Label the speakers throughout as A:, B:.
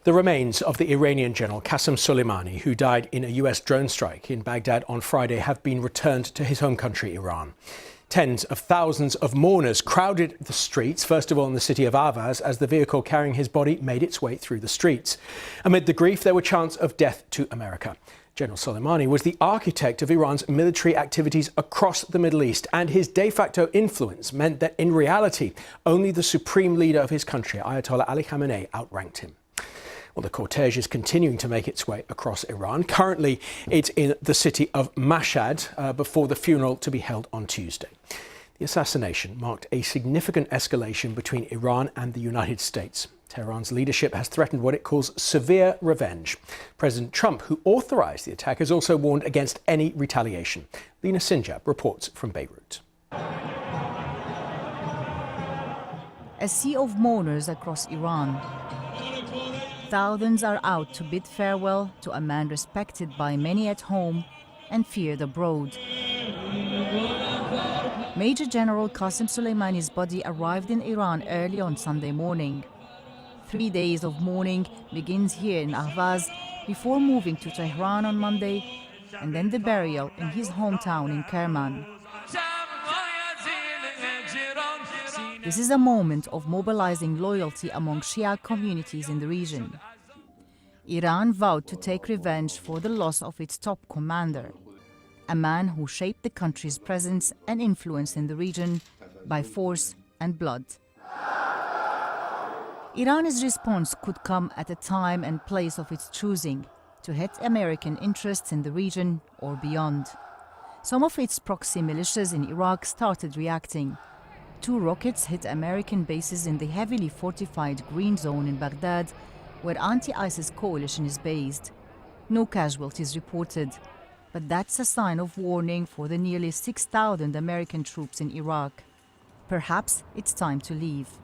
A: The remains of the Iranian general Qasem Soleimani, who died in a US drone strike in Baghdad on Friday, have been returned to his home country, Iran. Tens of thousands of mourners crowded the streets, first of all in the city of Avaz, as the vehicle carrying his body made its way through the streets. Amid the grief, there were chants of death to America. General Soleimani was the architect of Iran's military activities across the Middle East, and his de facto influence meant that in reality, only the supreme leader of his country, Ayatollah Ali Khamenei, outranked him. Well, the cortege is continuing to make its way across Iran. Currently, it's in the city of Mashhad before the funeral to be held on Tuesday. The assassination marked a significant escalation between Iran and the United States. Tehran's leadership has threatened what it calls severe revenge. President Trump, who authorized the attack, has also warned against any retaliation. Lina Sinjab reports from Beirut.
B: A sea of mourners across Iran. Thousands are out to bid farewell to a man respected by many at home and feared abroad. Major General Qasem Soleimani's body arrived in Iran early on Sunday morning. 3 days of mourning begins here in Ahvaz before moving to Tehran on Monday, and then the burial in his hometown in Kerman. This is a moment of mobilizing loyalty among Shia communities in the region. Iran vowed to take revenge for the loss of its top commander, a man who shaped the country's presence and influence in the region by force and blood. Iran's response could come at a time and place of its choosing to hit American interests in the region or beyond. Some of its proxy militias in Iraq started reacting. 2 rockets hit American bases in the heavily fortified Green Zone in Baghdad, where anti-ISIS coalition is based. No casualties reported, but that's a sign of warning for the nearly 6,000 American troops in Iraq. Perhaps it's time to leave.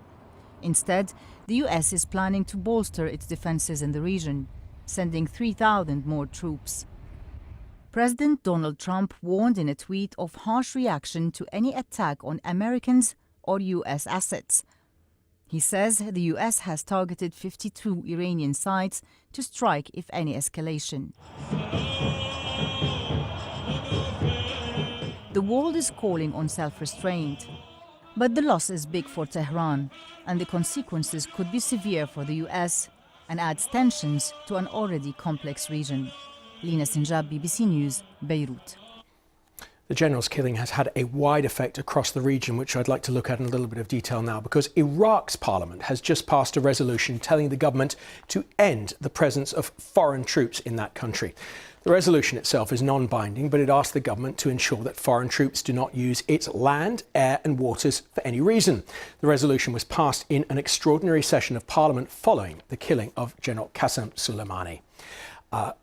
B: Instead, the US is planning to bolster its defenses in the region, sending 3,000 more troops. President Donald Trump warned in a tweet of harsh reaction to any attack on Americans or US assets. He says the US has targeted 52 Iranian sites to strike if any escalation. The world is calling on self-restraint. But the loss is big for Tehran, and the consequences could be severe for the US and adds tensions to an already complex region. Lina Sinjab, BBC News, Beirut.
A: The general's killing has had a wide effect across the region, which I'd like to look at in a little bit of detail now, because Iraq's parliament has just passed a resolution telling the government to end the presence of foreign troops in that country. The resolution itself is non-binding, but it asks the government to ensure that foreign troops do not use its land, air and waters for any reason. The resolution was passed in an extraordinary session of Parliament following the killing of General Qasem Soleimani.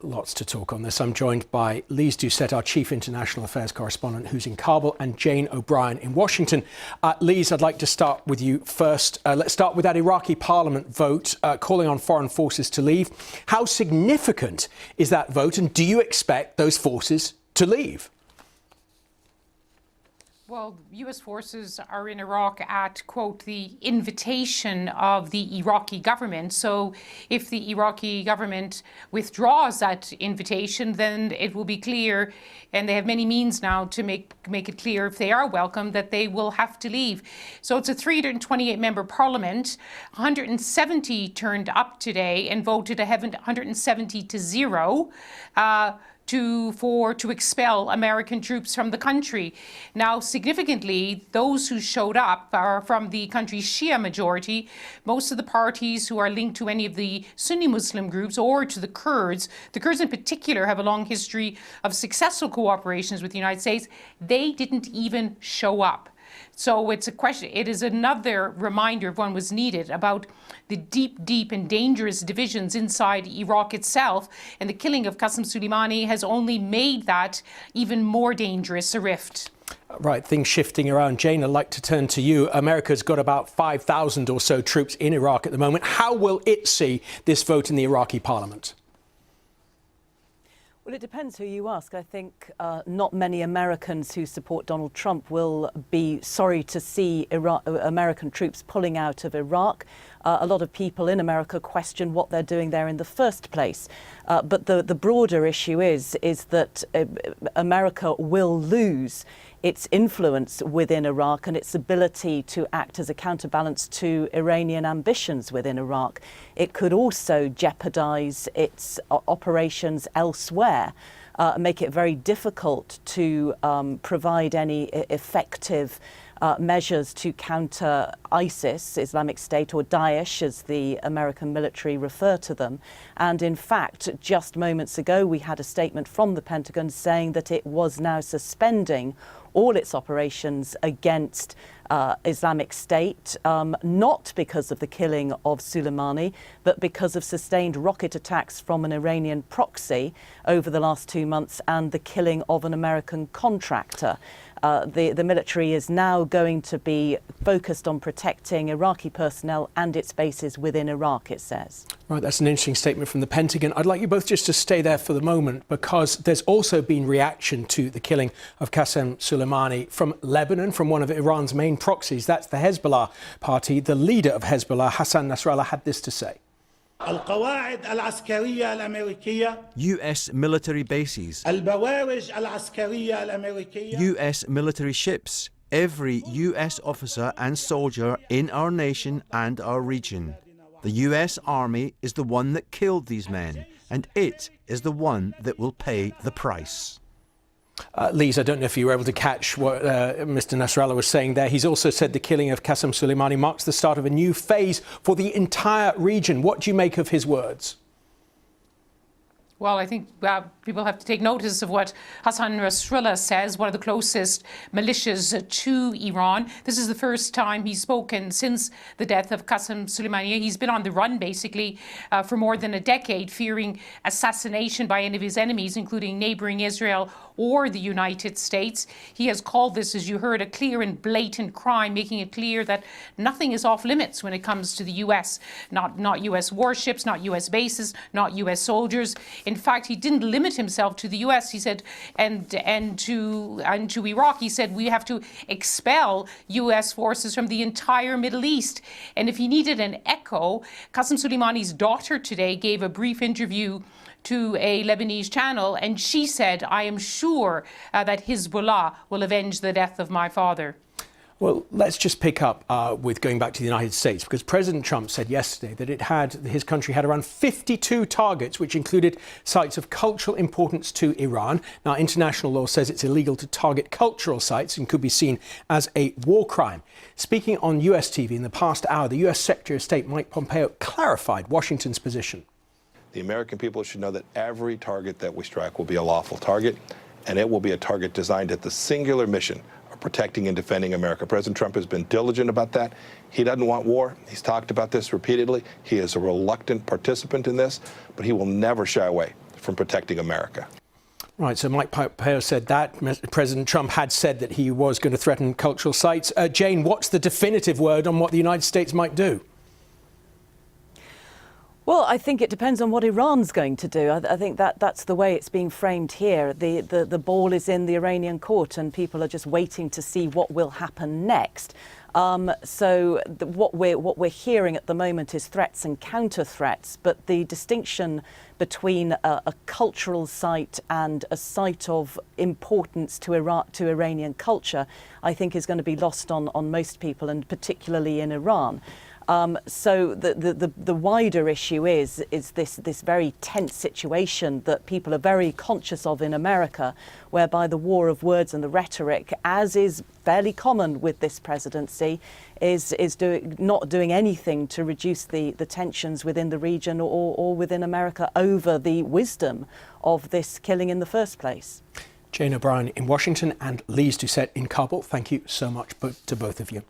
A: Lots to talk on this. I'm joined by Lise Doucette, our Chief International Affairs Correspondent, who's in Kabul, and Jane O'Brien in Washington. Lise, I'd like to start with you first. Let's start with that Iraqi Parliament vote calling on foreign forces to leave. How significant is that vote, and do you expect those forces to leave?
C: Well, US forces are in Iraq at, quote, the invitation of the Iraqi government. So if the Iraqi government withdraws that invitation, then it will be clear, and they have many means now to make it clear if they are welcome, that they will have to leave. So it's a 328-member parliament. 170 turned up today and voted 170 to 0. To expel American troops from the country. Now, significantly, those who showed up are from the country's Shia majority. Most of the parties who are linked to any of the Sunni Muslim groups or to the Kurds in particular have a long history of successful cooperations with the United States. They didn't even show up. So it's a question, it is another reminder, if one was needed, about the deep and dangerous divisions inside Iraq itself. And the killing of Qasem Soleimani has only made that even more dangerous a rift.
A: Right, things shifting around. Jane, I'd like to turn to you. America's got about 5,000 or so troops in Iraq at the moment. How will it see this vote in the Iraqi parliament?
D: Well, it depends who you ask. I think not many Americans who support Donald Trump will be sorry to see American troops pulling out of Iraq. a lot of people in America question what they're doing there in the first place. But the broader issue is that America will lose its influence within Iraq and its ability to act as a counterbalance to Iranian ambitions within Iraq. It could also jeopardize its operations elsewhere, make it very difficult to provide any effective measures to counter ISIS, Islamic State, or Daesh, as the American military refer to them. And in fact, just moments ago, we had a statement from the Pentagon saying that it was now suspending all its operations against Islamic State, not because of the killing of Soleimani, but because of sustained rocket attacks from an Iranian proxy over the last 2 months and the killing of an American contractor. The military is now going to be focused on protecting Iraqi personnel and its bases within Iraq, it says.
A: Right, that's an interesting statement from the Pentagon. I'd like you both just to stay there for the moment, because there's also been reaction to the killing of Qasem Soleimani from Lebanon, from one of Iran's main proxies. That's the Hezbollah party. The leader of Hezbollah, Hassan Nasrallah, had this to say.
E: US military bases, US military ships, every US officer and soldier in our nation and our region. The US Army is the one that killed these men, and it is the one that will pay the price.
A: Lise, I don't know if you were able to catch what Mr. Nasrallah was saying there. He's also said the killing of Qasem Soleimani marks the start of a new phase for the entire region. What do you make of his words?
C: Well, I think people have to take notice of what Hassan Nasrallah says, one of the closest militias to Iran. This is the first time he's spoken since the death of Qasem Soleimani. He's been on the run, basically, for more than a decade, fearing assassination by any of his enemies, including neighboring Israel or the United States. He has called this, as you heard, a clear and blatant crime, making it clear that nothing is off limits when it comes to the U.S. Not U.S. warships, not U.S. bases, not U.S. soldiers. In fact, he didn't limit himself to the U.S. He said, and to Iraq. He said we have to expel U.S. forces from the entire Middle East. And if he needed an echo, Qasem Soleimani's daughter today gave a brief interview to a Lebanese channel, and she said, "I am sure that Hezbollah will avenge the death of my father."
A: Well, let's just pick up with going back to the United States, because President Trump said yesterday that his country had around 52 targets, which included sites of cultural importance to Iran. Now, international law says it's illegal to target cultural sites and could be seen as a war crime. Speaking on US TV in the past hour, the US Secretary of State Mike Pompeo clarified Washington's position.
F: The American people should know that every target that we strike will be a lawful target, and it will be a target designed at the singular mission of protecting and defending America. President Trump has been diligent about that. He doesn't want war. He's talked about this repeatedly. He is a reluctant participant in this, but he will never shy away from protecting America.
A: Right, so Mike Pompeo said that. President Trump had said that he was going to threaten cultural sites. Jane, what's the definitive word on what the United States might do?
D: Well, I think it depends on what Iran's going to do. I think that's the way it's being framed here. The ball is in the Iranian court, and people are just waiting to see what will happen next. What we're hearing at the moment is threats and counter threats, but the distinction between a cultural site and a site of importance to Iranian culture, I think, is going to be lost on most people, and particularly in Iran. So the wider issue is this very tense situation that people are very conscious of in America, whereby the war of words and the rhetoric, as is fairly common with this presidency, is not doing anything to reduce the tensions within the region or within America over the wisdom of this killing in the first place.
A: Jane O'Brien in Washington and Lise Doucette in Kabul. Thank you so much to both of you.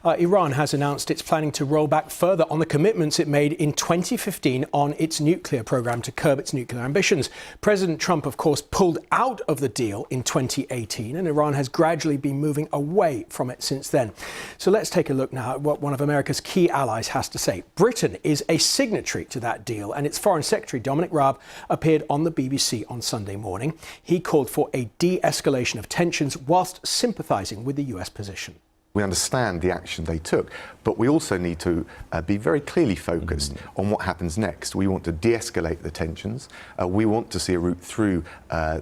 A: Iran has announced it's planning to roll back further on the commitments it made in 2015 on its nuclear program to curb its nuclear ambitions. President Trump, of course, pulled out of the deal in 2018, and Iran has gradually been moving away from it since then. So let's take a look now at what one of America's key allies has to say. Britain is a signatory to that deal, and its Foreign Secretary, Dominic Raab, appeared on the BBC on Sunday morning. He called for a de-escalation of tensions whilst sympathising with the US position.
G: We understand the action they took, but we also need to be very clearly focused on what happens next. We want to de-escalate the tensions. We want to see a route through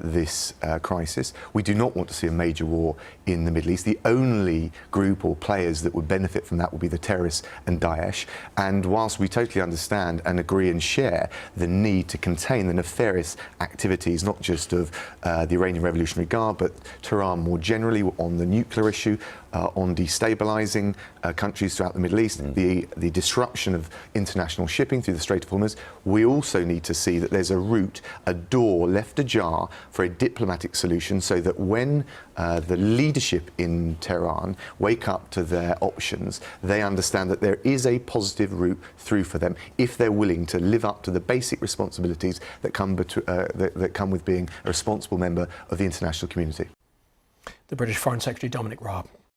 G: this crisis. We do not want to see a major war in the Middle East. The only group or players that would benefit from that would be the terrorists and Daesh. And whilst we totally understand and agree and share the need to contain the nefarious activities, not just of the Iranian Revolutionary Guard, but Tehran more generally on the nuclear issue, on destabilising countries throughout the Middle East, the disruption of international shipping through the Strait of Hormuz, we also need to see that there's a route, a door left ajar for a diplomatic solution, so that when the leadership in Tehran wake up to their options, they understand that there is a positive route through for them if they're willing to live up to the basic responsibilities that come with being a responsible member of the international community.
A: The British Foreign Secretary Dominic Raab.